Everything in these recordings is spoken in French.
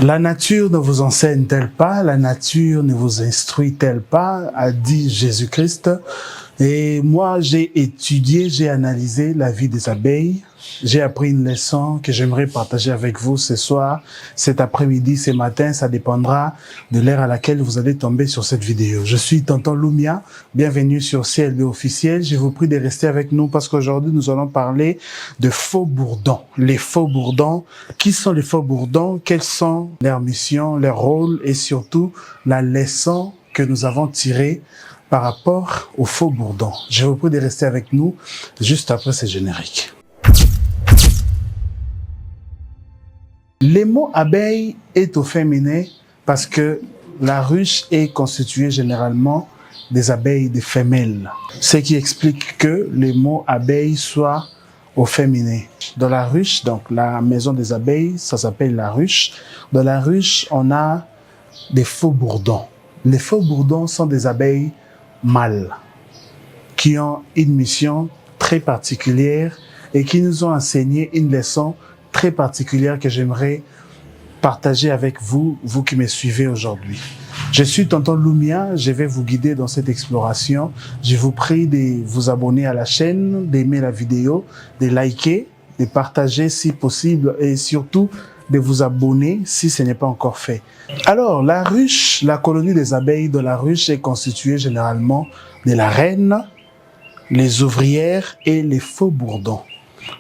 La nature ne vous enseigne-t-elle pas, la nature ne vous instruit-elle pas, a dit Jésus-Christ. Et moi, j'ai étudié, j'ai analysé la vie des abeilles. J'ai appris une leçon que j'aimerais partager avec vous ce soir, cet après-midi, ce matin. Ça dépendra de l'heure à laquelle vous allez tomber sur cette vidéo. Je suis Tonton Lumia. Bienvenue sur CLB officiel. Je vous prie de rester avec nous parce qu'aujourd'hui, nous allons parler de faux bourdons. Les faux bourdons. Qui sont les faux bourdons? Quelles sont leurs missions, leurs rôles et surtout la leçon que nous avons tirée par rapport aux faux bourdons. Je vous prie de rester avec nous juste après ce générique. Le mot abeille est au féminin parce que la ruche est constituée généralement des abeilles des femelles. Ce qui explique que le mot abeille soit au féminin. Dans la ruche, donc la maison des abeilles, ça s'appelle la ruche. Dans la ruche, on a des faux bourdons. Les faux bourdons sont des abeilles mâles qui ont une mission très particulière et qui nous ont enseigné une leçon très particulière que j'aimerais partager avec vous, vous qui me suivez aujourd'hui. Je suis Tonton Lumia, je vais vous guider dans cette exploration. Je vous prie de vous abonner à la chaîne, d'aimer la vidéo, de liker, de partager si possible et surtout de vous abonner si ce n'est pas encore fait. Alors, la ruche, la colonie des abeilles de la ruche est constituée généralement de la reine, les ouvrières et les faux bourdons.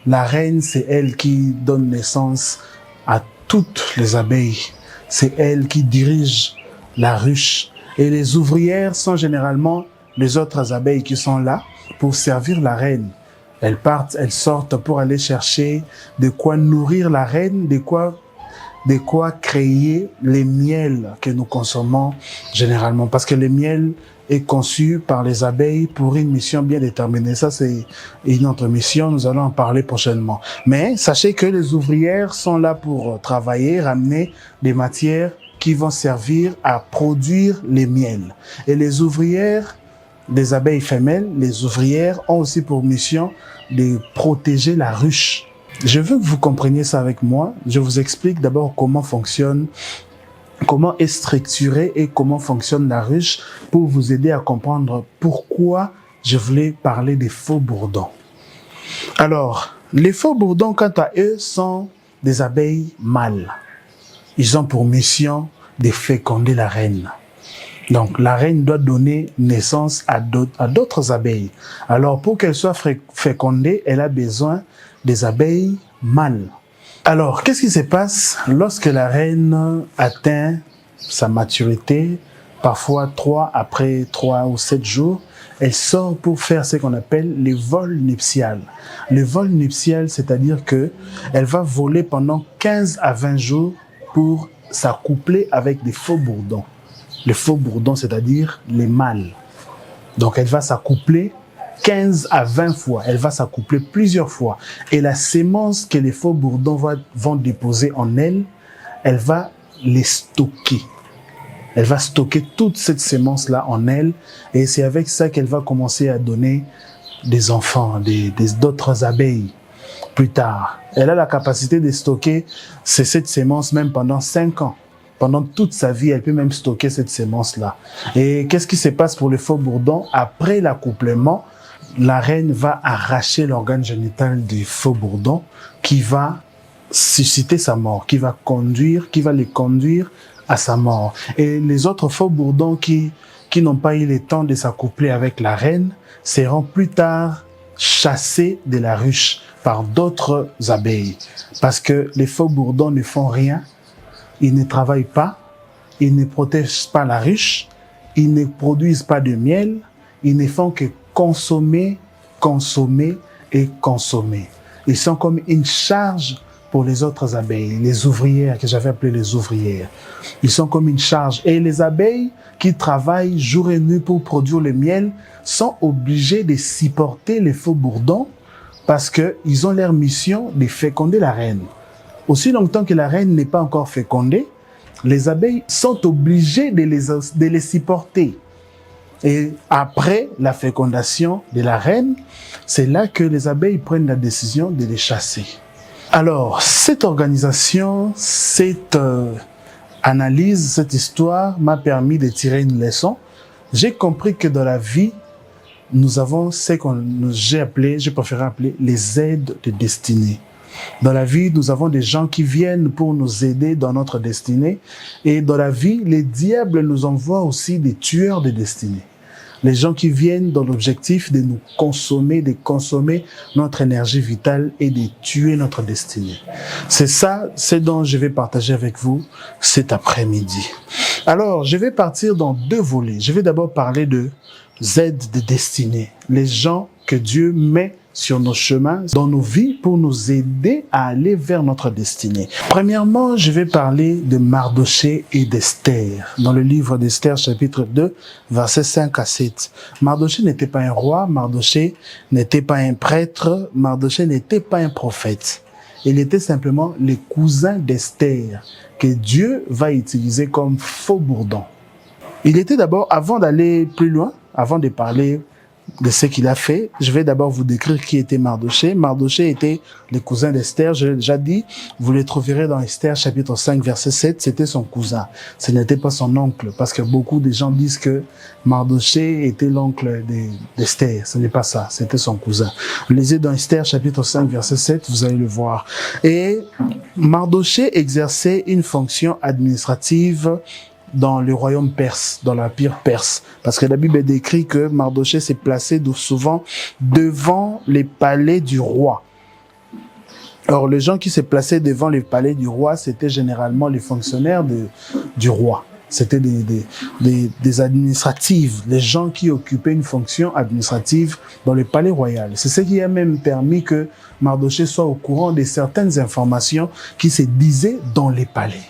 La reine, c'est elle qui donne naissance à toutes les abeilles. C'est elle qui dirige la ruche. Et les ouvrières sont généralement les autres abeilles qui sont là pour servir la reine. Elles partent, elles sortent pour aller chercher de quoi nourrir la reine, de quoi créer les miels que nous consommons généralement. Parce que le miel est conçu par les abeilles pour une mission bien déterminée. Ça, c'est une autre mission, nous allons en parler prochainement. Mais sachez que les ouvrières sont là pour travailler, ramener des matières qui vont servir à produire les miels. Et les ouvrières des abeilles femelles, les ouvrières ont aussi pour mission de protéger la ruche. Je veux que vous compreniez ça avec moi. Je vous explique d'abord comment est structurée et comment fonctionne la ruche pour vous aider à comprendre pourquoi je voulais parler des faux bourdons. Alors, les faux bourdons, quant à eux, sont des abeilles mâles. Ils ont pour mission de féconder la reine. Donc, la reine doit donner naissance à d'autres abeilles. Alors, pour qu'elle soit fécondée, elle a besoin des abeilles mâles. Alors, qu'est-ce qui se passe lorsque la reine atteint sa maturité, parfois après 3 ou 7 jours, elle sort pour faire ce qu'on appelle le vol nuptial. Le vol nuptial, c'est-à-dire que elle va voler pendant 15 à 20 jours pour s'accoupler avec des faux bourdons. Les faux bourdons, c'est-à-dire les mâles. Donc, elle va s'accoupler 15 à 20 fois. Elle va s'accoupler plusieurs fois. Et la sémence que les faux bourdons vont déposer en elle, elle va les stocker. Elle va stocker toute cette sémence-là en elle. Et c'est avec ça qu'elle va commencer à donner des enfants, d'autres abeilles plus tard. Elle a la capacité de stocker cette sémence même pendant 5 ans. Pendant toute sa vie, elle peut même stocker cette sémence-là. Et qu'est-ce qui se passe pour les faux bourdons? Après l'accouplement, la reine va arracher l'organe génital du faux bourdon qui va susciter sa mort, qui va les conduire à sa mort. Et les autres faux bourdons qui n'ont pas eu le temps de s'accoupler avec la reine seront plus tard chassés de la ruche par d'autres abeilles. Parce que les faux bourdons ne font rien. Ils ne travaillent pas, ils ne protègent pas la ruche, ils ne produisent pas de miel, ils ne font que consommer, consommer et consommer. Ils sont comme une charge pour les autres abeilles, les ouvrières que j'avais appelées les ouvrières. Ils sont comme une charge. Et les abeilles qui travaillent jour et nuit pour produire le miel sont obligées de supporter les faux bourdons parce qu'ils ont leur mission de féconder la reine. Aussi longtemps que la reine n'est pas encore fécondée, les abeilles sont obligées de les supporter. Et après la fécondation de la reine, c'est là que les abeilles prennent la décision de les chasser. Alors, cette organisation, analyse, cette histoire m'a permis de tirer une leçon. J'ai compris que dans la vie, nous avons ce que j'ai préféré appeler les aides de destinée. Dans la vie, nous avons des gens qui viennent pour nous aider dans notre destinée. Et dans la vie, les diables nous envoient aussi des tueurs de destinée. Les gens qui viennent dans l'objectif de nous consommer, de consommer notre énergie vitale et de tuer notre destinée. C'est ça, c'est dont je vais partager avec vous cet après-midi. Alors, je vais partir dans deux volets. Je vais d'abord parler de aides de destinée. Les gens que Dieu met sur nos chemins, dans nos vies, pour nous aider à aller vers notre destinée. Premièrement, je vais parler de Mardoché et d'Esther. Dans le livre d'Esther, chapitre 2, versets 5 à 7. Mardoché n'était pas un roi, Mardoché n'était pas un prêtre, Mardoché n'était pas un prophète. Il était simplement le cousin d'Esther, que Dieu va utiliser comme faux bourdon. Il était d'abord, avant d'aller plus loin, avant de parler de ce qu'il a fait, je vais d'abord vous décrire qui était Mardoché. Mardoché était le cousin d'Esther. Je l'ai déjà dit, vous le trouverez dans Esther chapitre 5 verset 7, c'était son cousin. Ce n'était pas son oncle, parce que beaucoup de gens disent que Mardoché était l'oncle d'Esther. Ce n'est pas ça, c'était son cousin. Lisez dans Esther chapitre 5 verset 7, vous allez le voir. Et Mardoché exerçait une fonction administrative dans le royaume perse, dans l'empire perse. Parce que la Bible décrit que Mardoché s'est placé souvent devant les palais du roi. Or, les gens qui se plaçaient devant les palais du roi, c'était généralement les fonctionnaires du roi. C'était des administratifs, les gens qui occupaient une fonction administrative dans le palais royal. C'est ce qui a même permis que Mardoché soit au courant de certaines informations qui se disaient dans les palais.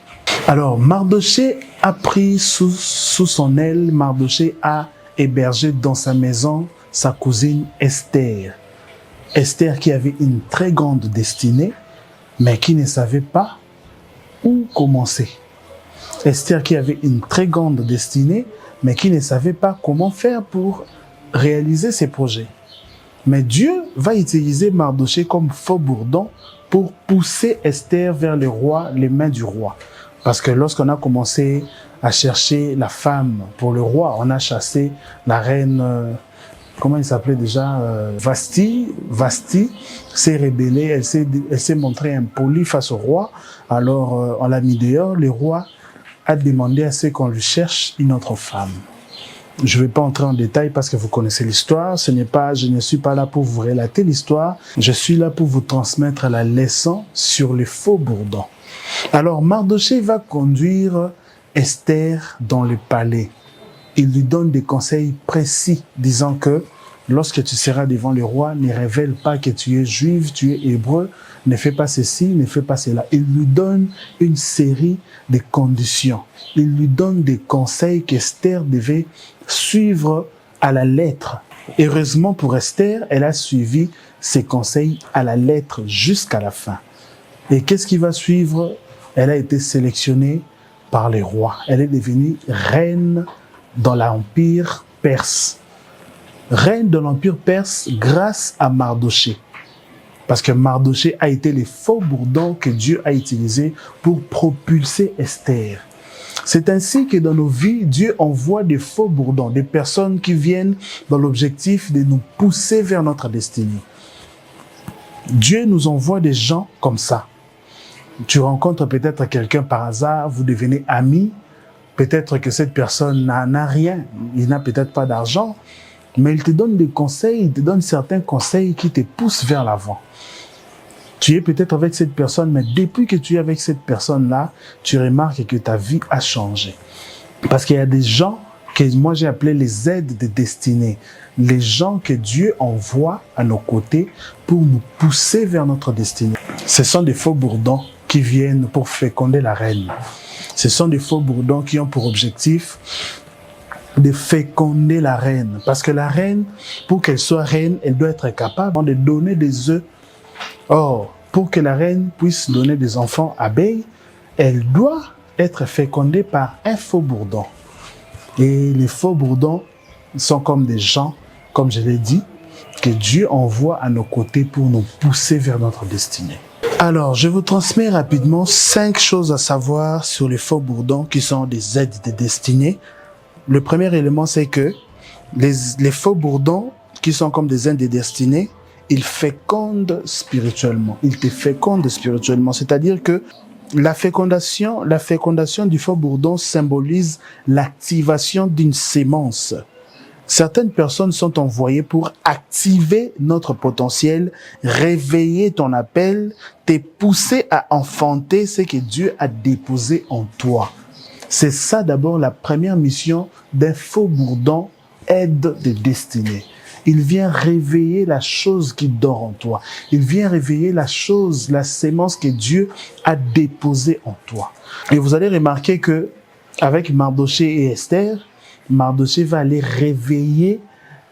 Alors, Mardoché a pris sous son aile, Mardoché a hébergé dans sa maison sa cousine Esther. Esther qui avait une très grande destinée, mais qui ne savait pas où commencer. Esther qui avait une très grande destinée, mais qui ne savait pas comment faire pour réaliser ses projets. Mais Dieu va utiliser Mardoché comme faux bourdon pour pousser Esther vers le roi, les mains du roi. Parce que lorsqu'on a commencé à chercher la femme pour le roi, on a chassé la reine, comment elle s'appelait déjà, Vasti. Vasti s'est rébellée, elle s'est montrée impolie face au roi. Alors on l'a mis dehors, le roi a demandé à ce qu'on lui cherche une autre femme. Je ne vais pas entrer en détail parce que vous connaissez l'histoire. Je ne suis pas là pour vous relater l'histoire. Je suis là pour vous transmettre la leçon sur les faux bourdons. Alors, Mardoché va conduire Esther dans le palais. Il lui donne des conseils précis, disant que lorsque tu seras devant le roi, ne révèle pas que tu es juif, tu es hébreu, ne fais pas ceci, ne fais pas cela. Il lui donne une série de conditions. Il lui donne des conseils qu'Esther devait suivre à la lettre. Heureusement pour Esther, elle a suivi ses conseils à la lettre jusqu'à la fin. Et qu'est-ce qui va suivre? Elle a été sélectionnée par les rois. Elle est devenue reine dans l'empire perse. Reine de l'empire perse grâce à Mardoché. Parce que Mardoché a été le faux bourdon que Dieu a utilisé pour propulser Esther. C'est ainsi que dans nos vies, Dieu envoie des faux bourdons, des personnes qui viennent dans l'objectif de nous pousser vers notre destinée. Dieu nous envoie des gens comme ça. Tu rencontres peut-être quelqu'un par hasard, vous devenez amis. Peut-être que cette personne n'a rien, il n'a peut-être pas d'argent, mais il te donne des conseils, il te donne certains conseils qui te poussent vers l'avant. Tu es peut-être avec cette personne, mais depuis que tu es avec cette personne-là, tu remarques que ta vie a changé. Parce qu'il y a des gens que moi j'ai appelé les aides de destinée. Les gens que Dieu envoie à nos côtés pour nous pousser vers notre destinée. Ce sont des faux bourdons qui viennent pour féconder la reine. Ce sont des faux bourdons qui ont pour objectif de féconder la reine. Parce que la reine, pour qu'elle soit reine, elle doit être capable de donner des œufs. Or, pour que la reine puisse donner des enfants abeilles, elle doit être fécondée par un faux bourdon. Et les faux bourdons sont comme des gens, comme je l'ai dit, que Dieu envoie à nos côtés pour nous pousser vers notre destinée. Alors, je vous transmets rapidement 5 choses à savoir sur les faux bourdons qui sont des aides de destinée. Le premier élément, c'est que les faux bourdons qui sont comme des aides de destinée, ils fécondent spirituellement. Ils te fécondent spirituellement. C'est-à-dire que la fécondation du faux bourdon symbolise l'activation d'une sémence. Certaines personnes sont envoyées pour activer notre potentiel, réveiller ton appel, te pousser à enfanter ce que Dieu a déposé en toi. C'est ça d'abord la première mission d'un faux bourdon, aide de destinée. Il vient réveiller la chose qui dort en toi. Il vient réveiller la chose, la sémence que Dieu a déposée en toi. Et vous allez remarquer que avec Mardoché et Esther, Mardoché va aller réveiller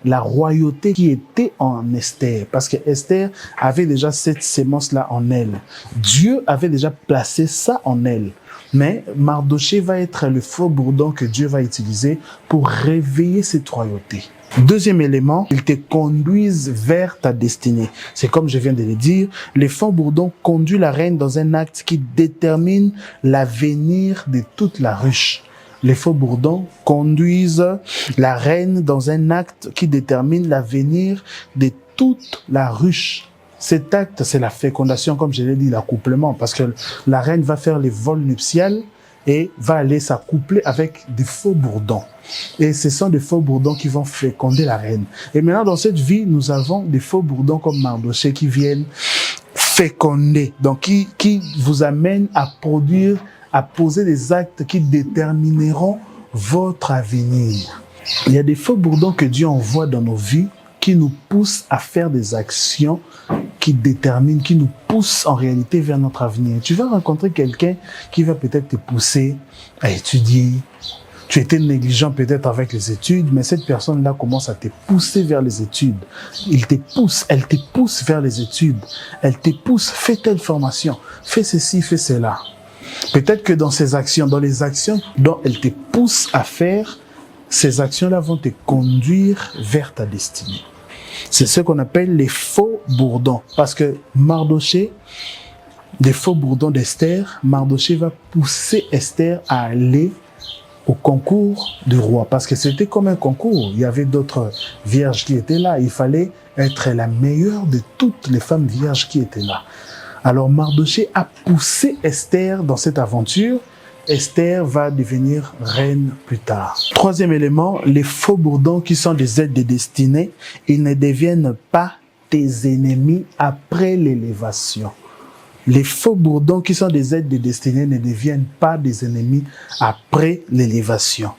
la royauté qui était en Esther. Parce que Esther avait déjà cette sémence-là en elle. Dieu avait déjà placé ça en elle. Mais Mardoché va être le faux bourdon que Dieu va utiliser pour réveiller cette royauté. Deuxième élément, ils te conduisent vers ta destinée. C'est comme je viens de le dire, les faux bourdons conduisent la reine dans un acte qui détermine l'avenir de toute la ruche. Les faux bourdons conduisent la reine dans un acte qui détermine l'avenir de toute la ruche. Cet acte, c'est la fécondation, comme je l'ai dit, l'accouplement, parce que la reine va faire les vols nuptiales et va aller s'accoupler avec des faux bourdons. Et ce sont des faux bourdons qui vont féconder la reine. Et maintenant, dans cette vie, nous avons des faux bourdons comme Mardoché qui viennent féconder, donc qui vous amènent à produire, à poser des actes qui détermineront votre avenir. Il y a des faux bourdons que Dieu envoie dans nos vies qui nous poussent à faire des actions qui déterminent, qui nous poussent en réalité vers notre avenir. Tu vas rencontrer quelqu'un qui va peut-être te pousser à étudier. Tu étais négligent peut-être avec les études, mais cette personne-là commence à te pousser vers les études. Il te pousse, elle te pousse vers les études. Elle te pousse, fais telle formation, fais ceci, fais cela. Peut-être que dans ces actions, dans les actions dont elle te pousse à faire, ces actions-là vont te conduire vers ta destinée. C'est ce qu'on appelle les faux bourdons. Parce que Mardoché, des faux bourdons d'Esther, Mardoché va pousser Esther à aller au concours du roi. Parce que c'était comme un concours. Il y avait d'autres vierges qui étaient là. Il fallait être la meilleure de toutes les femmes vierges qui étaient là. Alors Mardoché a poussé Esther dans cette aventure. Esther va devenir reine plus tard. Troisième élément, les faux bourdons qui sont des aides de destinée, ils ne deviennent pas tes ennemis après l'élévation. Les faux bourdons qui sont des aides de destinée ne deviennent pas des ennemis après l'élévation.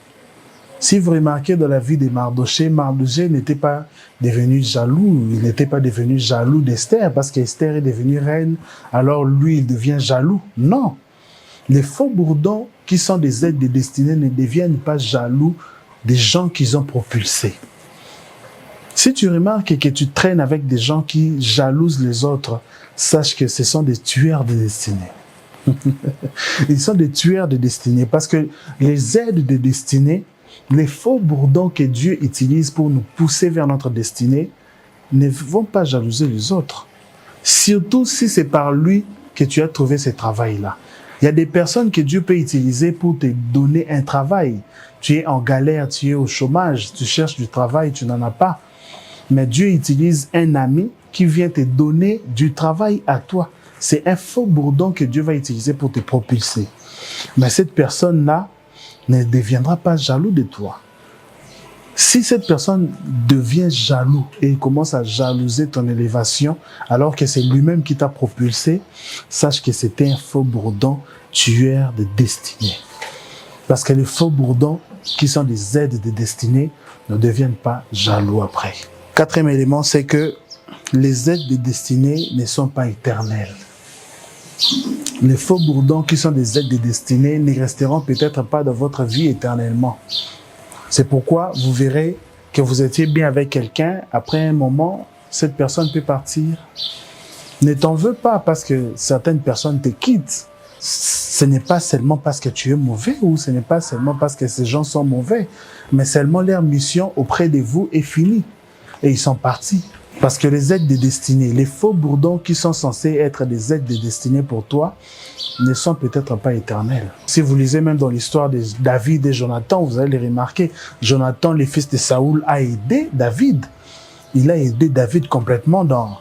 Si vous remarquez dans la vie de Mardoché, Mardoché n'était pas devenu jaloux. Il n'était pas devenu jaloux d'Esther parce qu'Esther est devenue reine, alors lui il devient jaloux. Non. Les faux bourdons qui sont des aides de destinée ne deviennent pas jaloux des gens qu'ils ont propulsés. Si tu remarques que tu traînes avec des gens qui jalousent les autres, sache que ce sont des tueurs de destinée. Ils sont des tueurs de destinée parce que les aides de destinée, les faux bourdons que Dieu utilise pour nous pousser vers notre destinée, ne vont pas jalouser les autres. Surtout si c'est par lui que tu as trouvé ce travail-là. Il y a des personnes que Dieu peut utiliser pour te donner un travail. Tu es en galère, tu es au chômage, tu cherches du travail, tu n'en as pas. Mais Dieu utilise un ami qui vient te donner du travail à toi. C'est un faux bourdon que Dieu va utiliser pour te propulser. Mais cette personne-là ne deviendra pas jaloux de toi. Si cette personne devient jaloux et il commence à jalouser ton élévation, alors que c'est lui-même qui t'a propulsé, sache que c'était un faux bourdon tueur de destinée. Parce que les faux bourdons, qui sont des aides de destinée, ne deviennent pas jaloux après. Quatrième élément, c'est que les aides de destinée ne sont pas éternelles. Les faux bourdons qui sont des aides de destinée ne resteront peut-être pas dans votre vie éternellement. C'est pourquoi vous verrez que vous étiez bien avec quelqu'un, après un moment, cette personne peut partir. Ne t'en veux pas parce que certaines personnes te quittent. Ce n'est pas seulement parce que tu es mauvais ou ce n'est pas seulement parce que ces gens sont mauvais, mais seulement leur mission auprès de vous est finie et ils sont partis. Parce que les aides de destinée, les faux bourdons qui sont censés être des aides de destinée pour toi, ne sont peut-être pas éternels. Si vous lisez même dans l'histoire de David et Jonathan, vous allez les remarquer. Jonathan, le fils de Saoul, a aidé David. Il a aidé David complètement dans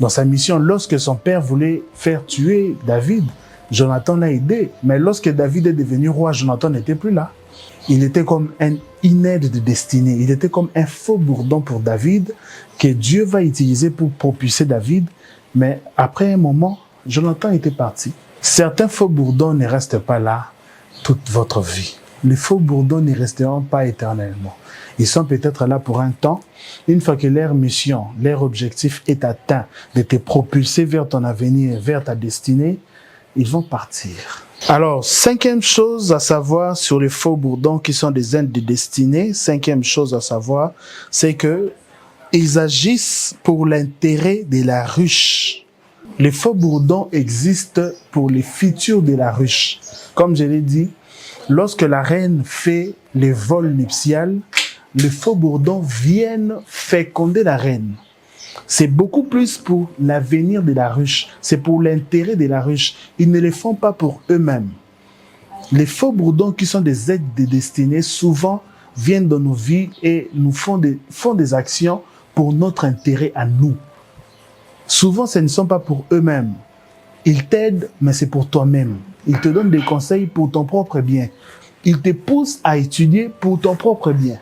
sa mission. Lorsque son père voulait faire tuer David, Jonathan l'a aidé. Mais lorsque David est devenu roi, Jonathan n'était plus là. Il était comme une aide de destinée. Il était comme un faux bourdon pour David que Dieu va utiliser pour propulser David. Mais après un moment, Jonathan était parti. Certains faux bourdons ne restent pas là toute votre vie. Les faux bourdons ne resteront pas éternellement. Ils sont peut-être là pour un temps. Une fois que leur mission, leur objectif est atteint, de te propulser vers ton avenir, vers ta destinée, ils vont partir. Alors, cinquième chose à savoir sur les faux bourdons qui sont des aides de destinée, cinquième chose à savoir, c'est que ils agissent pour l'intérêt de la ruche. Les faux bourdons existent pour les futurs de la ruche. Comme je l'ai dit, lorsque la reine fait les vols nuptiales, les faux bourdons viennent féconder la reine. C'est beaucoup plus pour l'avenir de la ruche. C'est pour l'intérêt de la ruche. Ils ne le font pas pour eux-mêmes. Les faux bourdons qui sont des aides de destinée, souvent viennent dans nos vies et nous font des actions pour notre intérêt à nous. Souvent, ce ne sont pas pour eux-mêmes. Ils t'aident, mais c'est pour toi-même. Ils te donnent des conseils pour ton propre bien. Ils te poussent à étudier pour ton propre bien.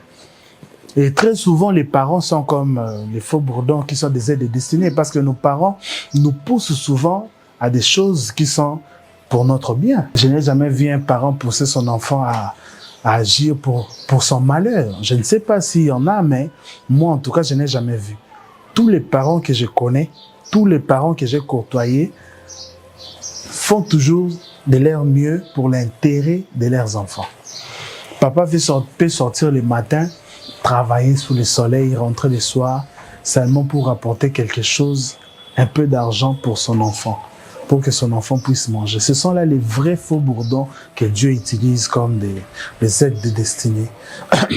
Et très souvent, les parents sont comme les faux bourdons qui sont des aides de destinée parce que nos parents nous poussent souvent à des choses qui sont pour notre bien. Je n'ai jamais vu un parent pousser son enfant à agir pour son malheur. Je ne sais pas s'il y en a, mais moi, en tout cas, je n'ai jamais vu. Tous les parents que je connais, tous les parents que j'ai côtoyés font toujours de leur mieux pour l'intérêt de leurs enfants. Papa peut sortir le matin, travailler sous le soleil, rentrer le soir, seulement pour apporter quelque chose, un peu d'argent pour son enfant, pour que son enfant puisse manger. Ce sont là les vrais faux bourdons que Dieu utilise comme des aides de destinée.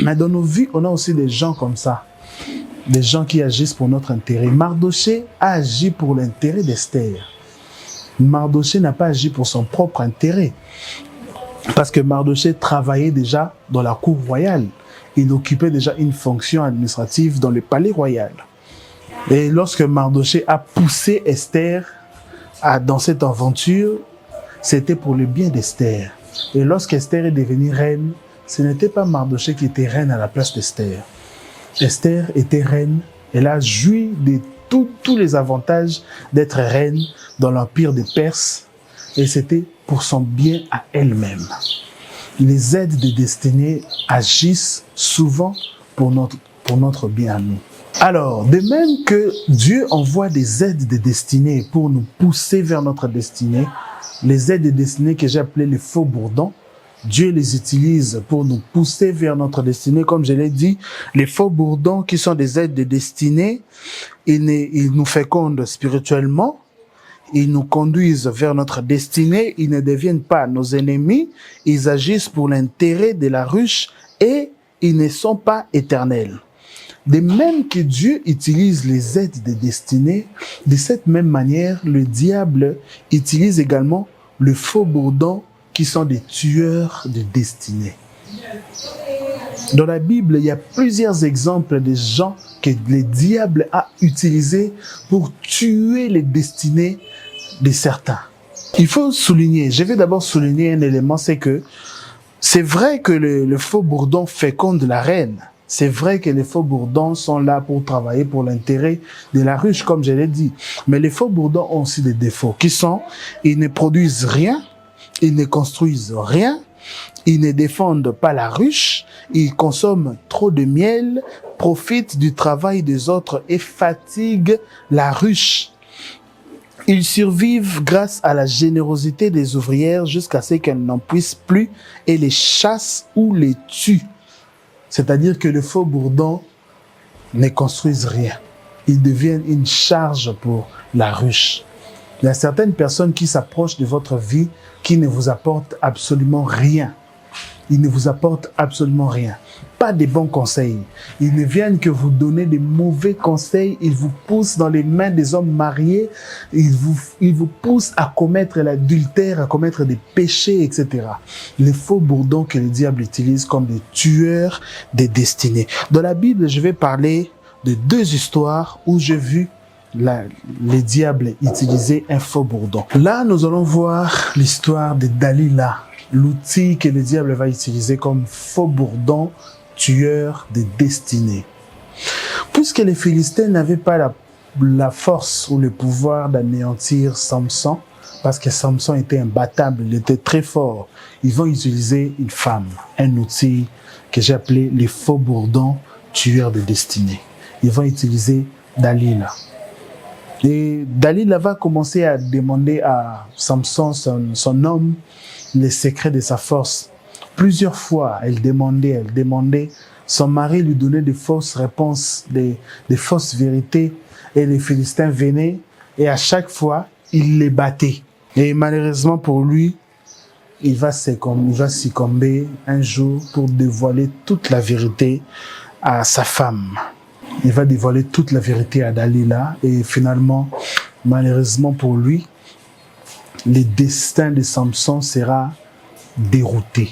Mais dans nos vies, on a aussi des gens comme ça, des gens qui agissent pour notre intérêt. Mardoché a agi pour l'intérêt d'Esther. Mardoché n'a pas agi pour son propre intérêt, parce que Mardoché travaillait déjà dans la cour royale. Il occupait déjà une fonction administrative dans le palais royal. Et lorsque Mardoché a poussé Esther dans cette aventure, c'était pour le bien d'Esther. Et lorsqu'Esther est devenue reine, ce n'était pas Mardoché qui était reine à la place d'Esther. Esther était reine, elle a joui de tous les avantages d'être reine dans l'empire des Perses, et c'était pour son bien à elle-même. Les aides de destinée agissent souvent pour notre bien à nous. Alors, de même que Dieu envoie des aides de destinée pour nous pousser vers notre destinée, les aides de destinée que j'ai appelées les faux bourdons, Dieu les utilise pour nous pousser vers notre destinée. Comme je l'ai dit, les faux bourdons qui sont des aides de destinée, ils nous fécondent spirituellement, ils nous conduisent vers notre destinée, ils ne deviennent pas nos ennemis, ils agissent pour l'intérêt de la ruche et ils ne sont pas éternels. De même que Dieu utilise les aides de destinée, de cette même manière, le diable utilise également les faux bourdons qui sont des tueurs de destinée. Dans la Bible, il y a plusieurs exemples de gens que le diable a utilisés pour tuer les destinées de certains. Il faut souligner, je vais d'abord souligner un élément, c'est que c'est vrai que le faux bourdon féconde la reine. C'est vrai que les faux bourdons sont là pour travailler pour l'intérêt de la ruche, comme je l'ai dit. Mais les faux bourdons ont aussi des défauts qui sont, ils ne produisent rien, ils ne construisent rien, ils ne défendent pas la ruche, ils consomment trop de miel, profitent du travail des autres et fatiguent la ruche. Ils survivent grâce à la générosité des ouvrières jusqu'à ce qu'elles n'en puissent plus et les chassent ou les tuent. C'est-à-dire que les faux bourdons ne construisent rien. Ils deviennent une charge pour la ruche. Il y a certaines personnes qui s'approchent de votre vie qui ne vous apportent absolument rien. Ils ne vous apportent absolument rien. Pas des bons conseils. Ils ne viennent que vous donner des mauvais conseils. Ils vous poussent dans les mains des hommes mariés. Ils vous poussent à commettre l'adultère, à commettre des péchés, etc. Les faux bourdons que le diable utilise comme des tueurs des destinées. Dans la Bible, je vais parler de 2 histoires où j'ai vu les diables utiliser un faux bourdon. Là, nous allons voir l'histoire de Dalila, l'outil que le diable va utiliser comme faux bourdon, tueur de destinée. Puisque les Philistins n'avaient pas la force ou le pouvoir d'anéantir Samson, parce que Samson était imbattable, il était très fort, ils vont utiliser une femme, un outil que j'ai appelé les faux bourdons, tueurs de destinée. Ils vont utiliser Dalila. Et Dalila va commencer à demander à Samson, son homme, les secrets de sa force. Plusieurs fois, elle demandait. Son mari lui donnait des fausses réponses, des fausses vérités. Et les Philistins venaient et à chaque fois, il les battait. Et malheureusement pour lui, il va succomber un jour pour dévoiler toute la vérité à sa femme. Il va dévoiler toute la vérité à Dalila et finalement, malheureusement pour lui, le destin de Samson sera dérouté.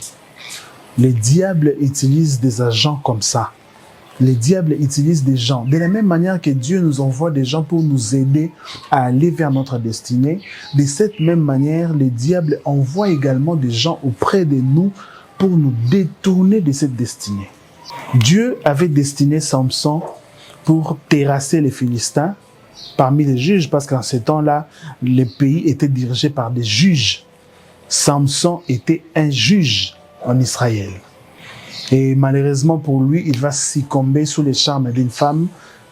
Les diables utilisent des agents comme ça. Les diables utilisent des gens. De la même manière que Dieu nous envoie des gens pour nous aider à aller vers notre destinée, de cette même manière, les diables envoient également des gens auprès de nous pour nous détourner de cette destinée. Dieu avait destiné Samson pour terrasser les Philistins parmi les juges, parce qu'en ce temps-là, les pays étaient dirigés par des juges. Samson était un juge en Israël. Et malheureusement pour lui, il va succomber sous les charmes d'une femme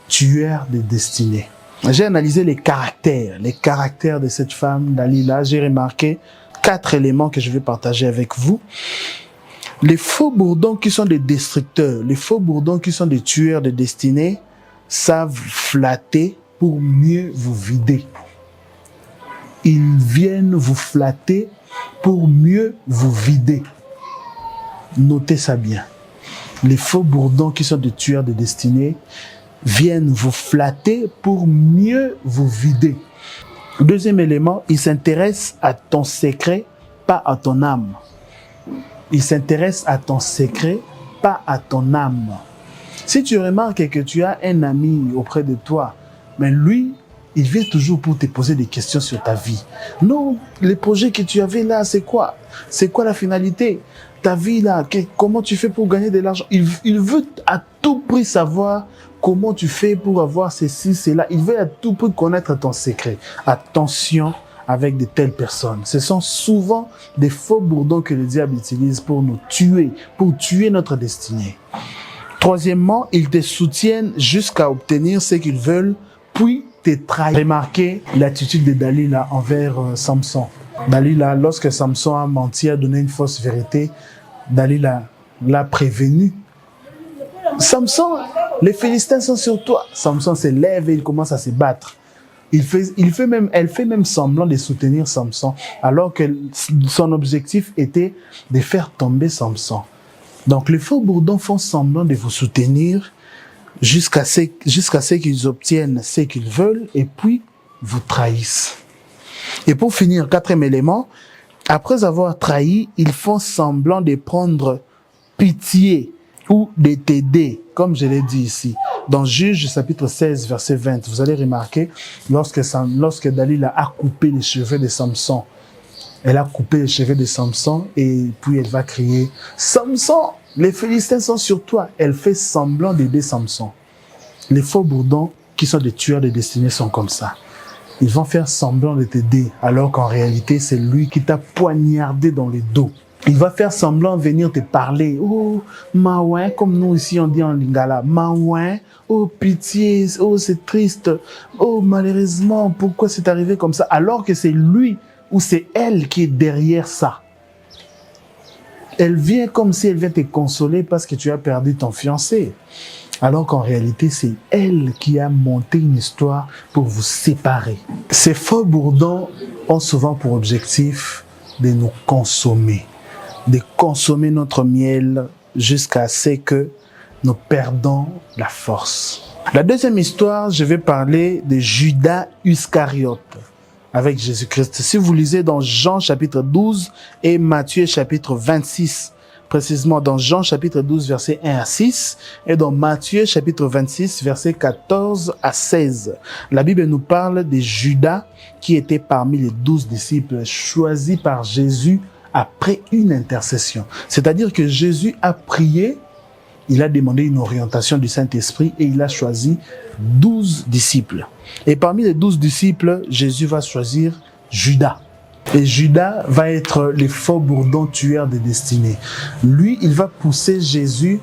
tueur de destinée. J'ai analysé les caractères de cette femme, Dalila. J'ai remarqué 4 éléments que je vais partager avec vous. Les faux bourdons qui sont des destructeurs, les faux bourdons qui sont des tueurs de destinée, savent flatter pour mieux vous vider. Ils viennent vous flatter pour mieux vous vider. Notez ça bien. Les faux bourdons qui sont des tueurs de destinée viennent vous flatter pour mieux vous vider. Deuxième élément, ils s'intéressent à ton secret, pas à ton âme. Ils s'intéressent à ton secret, pas à ton âme. Si tu remarques que tu as un ami auprès de toi, mais lui, il vient toujours pour te poser des questions sur ta vie. Non, les projets que tu avais là, c'est quoi? C'est quoi la finalité? Ta vie là, comment tu fais pour gagner de l'argent? Il veut à tout prix savoir comment tu fais pour avoir ceci, cela. Il veut à tout prix connaître ton secret. Attention avec de telles personnes. Ce sont souvent des faux bourdons que le diable utilise pour nous tuer, pour tuer notre destinée. Troisièmement, ils te soutiennent jusqu'à obtenir ce qu'ils veulent, puis te trahissent. Remarquez l'attitude de Dalila envers Samson. Dalila, lorsque Samson a menti, a donné une fausse vérité, Dalila l'a prévenu. Samson, les Philistins sont sur toi. Samson se lève et il commence à se battre. Elle fait même semblant de soutenir Samson, alors que son objectif était de faire tomber Samson. Donc les faux bourdons font semblant de vous soutenir jusqu'à ce qu'ils obtiennent ce qu'ils veulent et puis vous trahissent. Et pour finir, 4e élément, après avoir trahi, ils font semblant de prendre pitié ou de t'aider, comme je l'ai dit ici. Dans Juge chapitre 16, verset 20, vous allez remarquer, lorsque Dalila a coupé les cheveux de Samson, elle a coupé les cheveux de Samson et puis elle va crier « Samson, les Philistins sont sur toi !» Elle fait semblant d'aider Samson. Les faux bourdons qui sont des tueurs de destinée sont comme ça. Ils vont faire semblant de t'aider alors qu'en réalité, c'est lui qui t'a poignardé dans le dos. Il va faire semblant de venir te parler. « Oh, maouin », comme nous ici on dit en lingala. « Maouin, oh pitié, oh c'est triste, oh malheureusement, pourquoi c'est arrivé comme ça ?» Alors que c'est lui ou c'est elle qui est derrière ça. Elle vient comme si elle vient te consoler parce que tu as perdu ton fiancé. Alors qu'en réalité, c'est elle qui a monté une histoire pour vous séparer. Ces faux bourdons ont souvent pour objectif de nous consommer, de consommer notre miel jusqu'à ce que nous perdons la force. La deuxième histoire, je vais parler de Judas Iscariote avec Jésus-Christ. Si vous lisez dans Jean chapitre 12 et Matthieu chapitre 26, précisément dans Jean chapitre 12 verset 1 à 6 et dans Matthieu chapitre 26 verset 14 à 16, la Bible nous parle de Judas qui était parmi les 12 disciples choisis par Jésus après une intercession. C'est-à-dire que Jésus a prié, il a demandé une orientation du Saint-Esprit et il a choisi 12 disciples. Et parmi les 12 disciples, Jésus va choisir Judas. Et Judas va être le faux bourdon tueur des destinées. Lui, il va pousser Jésus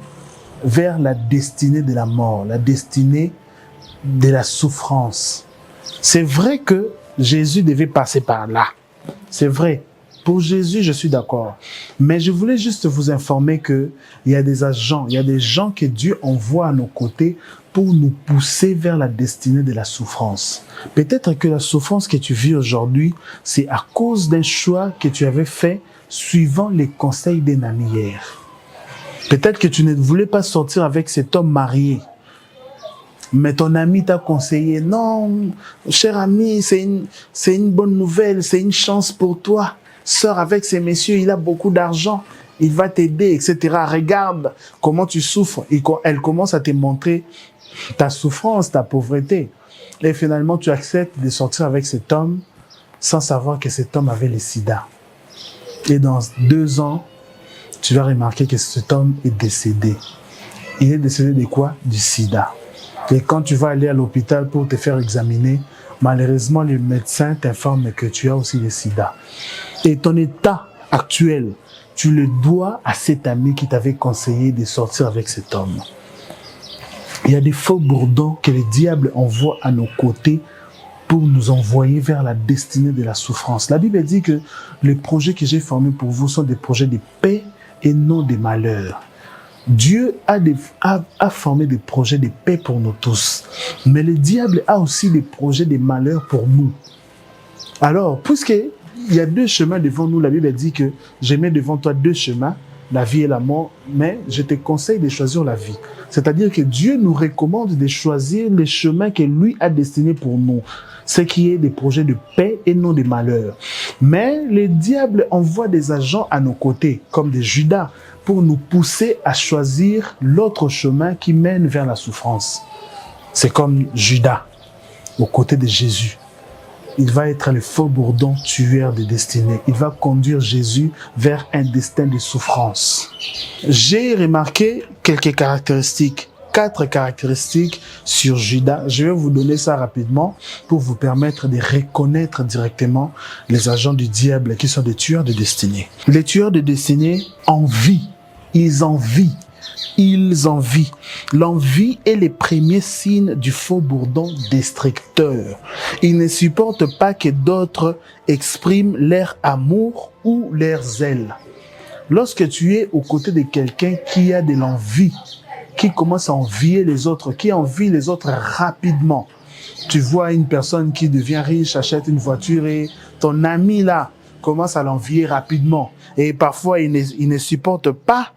vers la destinée de la mort, la destinée de la souffrance. C'est vrai que Jésus devait passer par là. C'est vrai. Pour Jésus, je suis d'accord. Mais je voulais juste vous informer qu'il y a des agents, il y a des gens que Dieu envoie à nos côtés pour nous pousser vers la destinée de la souffrance. Peut-être que la souffrance que tu vis aujourd'hui, c'est à cause d'un choix que tu avais fait suivant les conseils d'un ami hier. Peut-être que tu ne voulais pas sortir avec cet homme marié. Mais ton ami t'a conseillé, non, cher ami, c'est une bonne nouvelle, c'est une chance pour toi. Sors avec ces messieurs, il a beaucoup d'argent, il va t'aider, etc. Regarde comment tu souffres. Et elle commence à te montrer ta souffrance, ta pauvreté. Et finalement, tu acceptes de sortir avec cet homme sans savoir que cet homme avait le sida. Et dans 2 ans, tu vas remarquer que cet homme est décédé. Il est décédé de quoi? Du sida. Et quand tu vas aller à l'hôpital pour te faire examiner, malheureusement, le médecin t'informe que tu as aussi le sida. Et ton état actuel, tu le dois à cet ami qui t'avait conseillé de sortir avec cet homme. Il y a des faux bourdons que le diable envoie à nos côtés pour nous envoyer vers la destinée de la souffrance. La Bible dit que les projets que j'ai formés pour vous sont des projets de paix et non de malheur. Dieu a formé des projets de paix pour nous tous. Mais le diable a aussi des projets de malheur pour nous. Alors, puisqu'il y a 2 chemins devant nous, la Bible dit que je mets devant toi 2 chemins, la vie et la mort, mais je te conseille de choisir la vie. C'est-à-dire que Dieu nous recommande de choisir les chemins que lui a destinés pour nous. Ce qui est des projets de paix et non de malheur. Mais le diable envoie des agents à nos côtés, comme des Judas, pour nous pousser à choisir l'autre chemin qui mène vers la souffrance. C'est comme Judas, aux côtés de Jésus. Il va être le faux bourdon tueur des destinées. Il va conduire Jésus vers un destin de souffrance. J'ai remarqué quelques caractéristiques, 4 caractéristiques sur Judas. Je vais vous donner ça rapidement pour vous permettre de reconnaître directement les agents du diable qui sont des tueurs de destinée. Les tueurs de destinée envient. Ils envient. Ils envient. L'envie est le premier signe du faux bourdon destructeur. Ils ne supportent pas que d'autres expriment leur amour ou leur zèle. Lorsque tu es aux côtés de quelqu'un qui a de l'envie, qui commence à envier les autres, qui envie les autres rapidement, tu vois une personne qui devient riche, achète une voiture et ton ami là commence à l'envier rapidement. Et parfois, il ne supporte pas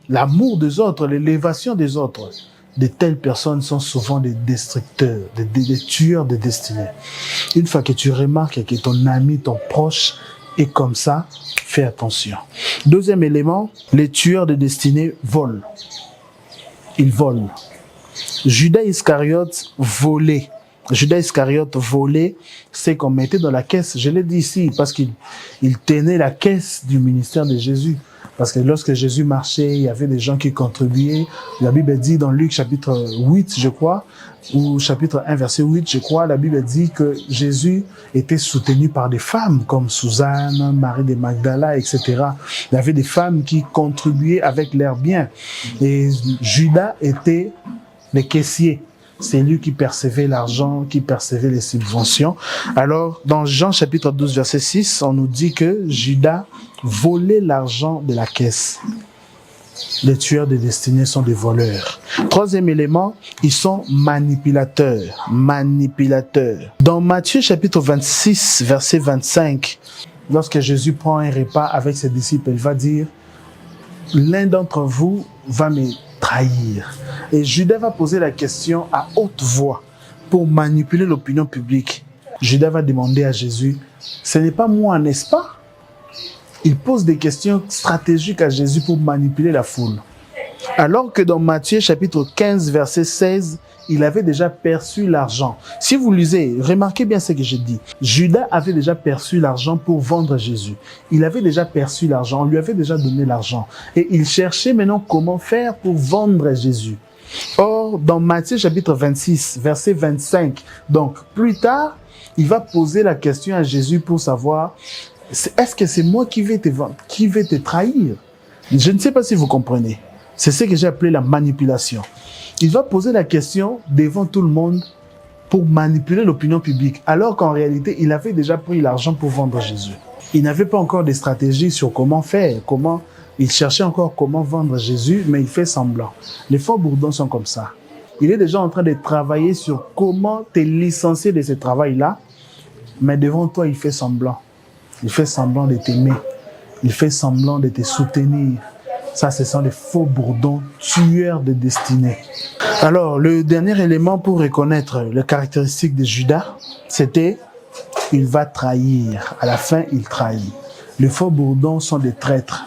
l'amour des autres, l'élévation des autres. De telles personnes sont souvent des destructeurs, des tueurs de destinée. Une fois que tu remarques que ton ami, ton proche est comme ça, fais attention. Deuxième élément, les tueurs de destinée volent. Ils volent. Judas Iscariote volait. Judas Iscariote volait, c'est qu'on mettait dans la caisse. Je l'ai dit ici, parce qu'il tenait la caisse du ministère de Jésus. Parce que lorsque Jésus marchait, il y avait des gens qui contribuaient. La Bible dit dans Luc chapitre 8, je crois, ou chapitre 1, verset 8, je crois, la Bible dit que Jésus était soutenu par des femmes comme Suzanne, Marie de Magdala, etc. Il y avait des femmes qui contribuaient avec leurs biens. Et Judas était le caissier. C'est lui qui percevait l'argent, qui percevait les subventions. Alors, dans Jean chapitre 12, verset 6, on nous dit que Judas volait l'argent de la caisse. Les tueurs de destinée sont des voleurs. Troisième élément, ils sont manipulateurs. Manipulateurs. Dans Matthieu chapitre 26, verset 25, lorsque Jésus prend un repas avec ses disciples, il va dire l'un d'entre vous va me trahir. Et Judas va poser la question à haute voix pour manipuler l'opinion publique. Judas va demander à Jésus, ce n'est pas moi, n'est-ce pas? Il pose des questions stratégiques à Jésus pour manipuler la foule. Alors que dans Matthieu chapitre 15, verset 16, il avait déjà perçu l'argent. Si vous lisez, remarquez bien ce que je dis. Judas avait déjà perçu l'argent pour vendre Jésus. Il avait déjà perçu l'argent, on lui avait déjà donné l'argent. Et il cherchait maintenant comment faire pour vendre Jésus. Or, dans Matthieu chapitre 26, verset 25, donc plus tard, il va poser la question à Jésus pour savoir, est-ce que c'est moi qui vais te vendre, qui vais te trahir? Je ne sais pas si vous comprenez. C'est ce que j'ai appelé la manipulation. Il va poser la question devant tout le monde pour manipuler l'opinion publique, alors qu'en réalité, il avait déjà pris l'argent pour vendre Jésus. Il n'avait pas encore de stratégie sur comment faire, il cherchait encore comment vendre Jésus, mais il fait semblant. Les faux bourdons sont comme ça. Il est déjà en train de travailler sur comment te licencier de ce travail-là, mais devant toi, il fait semblant. Il fait semblant de t'aimer. Il fait semblant de te soutenir. Ça, ce sont des faux bourdons, tueurs de destinée. Alors, le dernier élément pour reconnaître les caractéristiques de Judas, c'était il va trahir. À la fin, il trahit. Les faux bourdons sont des traîtres.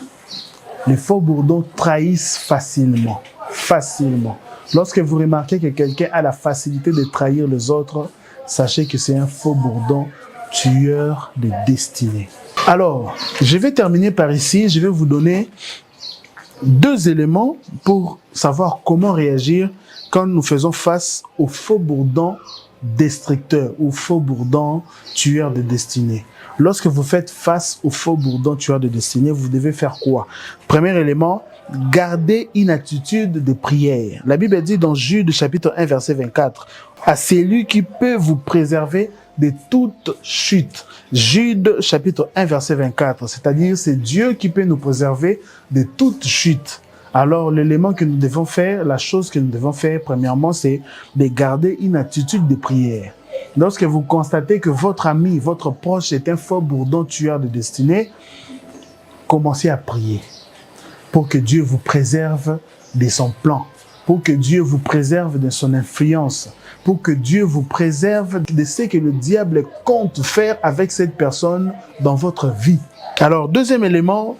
Les faux bourdons trahissent facilement. Facilement. Lorsque vous remarquez que quelqu'un a la facilité de trahir les autres, sachez que c'est un faux bourdon tueur de destinée. Alors, je vais terminer par ici. Je vais vous donner 2 éléments pour savoir comment réagir quand nous faisons face aux faux bourdons destructeurs ou faux bourdons tueurs de destinée. Lorsque vous faites face aux faux bourdons tueurs de destinée, vous devez faire quoi? Premier élément, garder une attitude de prière. La Bible dit dans Jude chapitre 1 verset 24, à celui qui peut vous préserver de toute chute. Jude chapitre 1 verset 24, c'est-à-dire c'est Dieu qui peut nous préserver de toute chute. Alors l'élément que nous devons faire, la chose que nous devons faire premièrement, c'est de garder une attitude de prière. Lorsque vous constatez que votre ami, votre proche est un faux bourdon tueur de destinée, commencez à prier pour que Dieu vous préserve de son plan, pour que Dieu vous préserve de son influence, pour que Dieu vous préserve de ce que le diable compte faire avec cette personne dans votre vie. Alors, deuxième élément,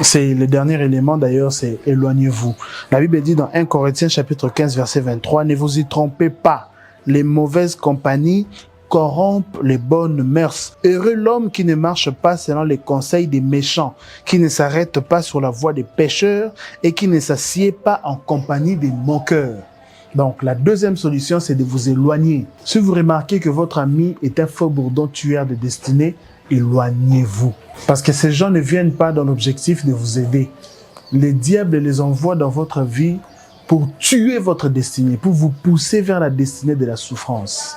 c'est le dernier élément d'ailleurs, c'est éloignez-vous. La Bible dit dans 1 Corinthiens chapitre 15 verset 23, ne vous y trompez pas, les mauvaises compagnies corrompent les bonnes mœurs. Heureux l'homme qui ne marche pas selon les conseils des méchants, qui ne s'arrête pas sur la voie des pécheurs et qui ne s'assied pas en compagnie des moqueurs. Donc, la deuxième solution, c'est de vous éloigner. Si vous remarquez que votre ami est un faux bourdon tueur de destinée, éloignez-vous. Parce que ces gens ne viennent pas dans l'objectif de vous aider. Le diable les envoie dans votre vie pour tuer votre destinée, pour vous pousser vers la destinée de la souffrance.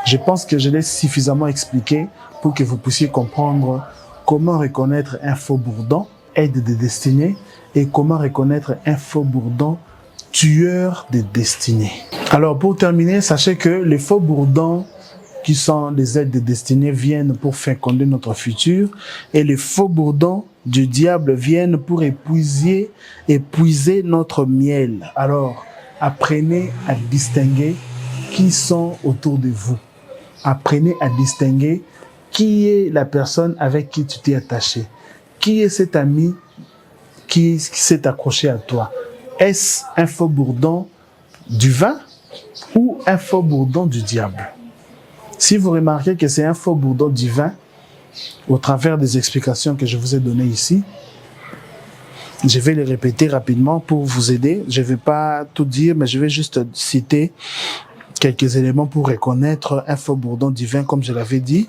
Je pense que je l'ai suffisamment expliqué pour que vous puissiez comprendre comment reconnaître un faux bourdon, aide de destinée, et comment reconnaître un faux bourdon, tueur de destinée. Alors pour terminer, sachez que les faux bourdons qui sont des aides de destinée viennent pour féconder notre futur et les faux bourdons du diable viennent pour épuiser notre miel. Alors apprenez à distinguer qui sont autour de vous. Apprenez à distinguer qui est la personne avec qui tu t'es attaché. Qui est cet ami qui s'est accroché à toi? Est-ce un faux bourdon du vin ou un faux bourdon du diable? Si vous remarquez que c'est un faux bourdon du vin, au travers des explications que je vous ai données ici, je vais les répéter rapidement pour vous aider. Je ne vais pas tout dire, mais je vais juste citer quelques éléments pour reconnaître un faux bourdon divin, comme je l'avais dit.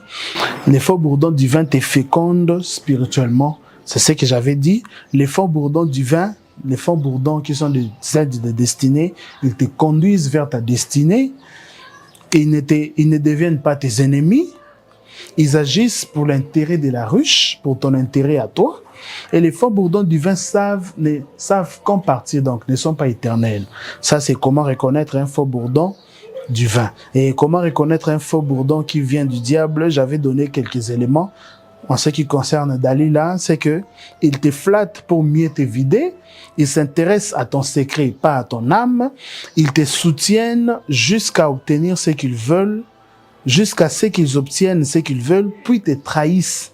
Les faux bourdons divins te fécondent spirituellement. C'est ce que j'avais dit. Les faux bourdons divins, les faux bourdons qui sont des aides de destinée, ils te conduisent vers ta destinée. Ils ne deviennent pas tes ennemis. Ils agissent pour l'intérêt de la ruche, pour ton intérêt à toi. Et les faux bourdons divins savent qu'en partir, donc ne sont pas éternels. Ça, c'est comment reconnaître un faux bourdon du vin. Et comment reconnaître un faux bourdon qui vient du diable, j'avais donné quelques éléments. en ce qui concerne Dalila, c'est que il te flatte pour mieux te vider. Ils s'intéressent à ton secret, pas à ton âme. Ils te soutiennent jusqu'à obtenir ce qu'ils veulent, jusqu'à ce qu'ils obtiennent ce qu'ils veulent, puis te trahissent.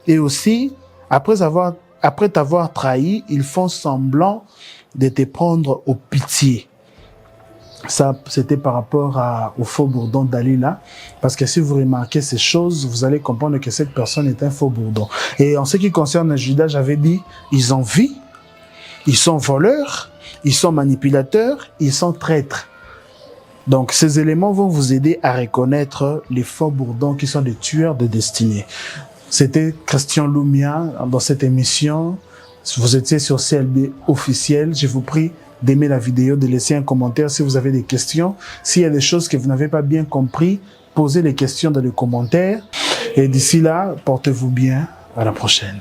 Et aussi, après t'avoir trahi, ils font semblant de te prendre au pitié. Ça, c'était par rapport au faux bourdon Dalila. Parce que si vous remarquez ces choses, vous allez comprendre que cette personne est un faux bourdon. Et en ce qui concerne Judas, j'avais dit, ils envient, ils sont voleurs, ils sont manipulateurs, ils sont traîtres. Donc, ces éléments vont vous aider à reconnaître les faux bourdons qui sont des tueurs de destinée. C'était Christian Lumia dans cette émission. Vous étiez sur CLB officiel. Je vous prie d'aimer la vidéo, de laisser un commentaire si vous avez des questions. S'il y a des choses que vous n'avez pas bien compris, posez les questions dans les commentaires. Et d'ici là, portez-vous bien. À la prochaine.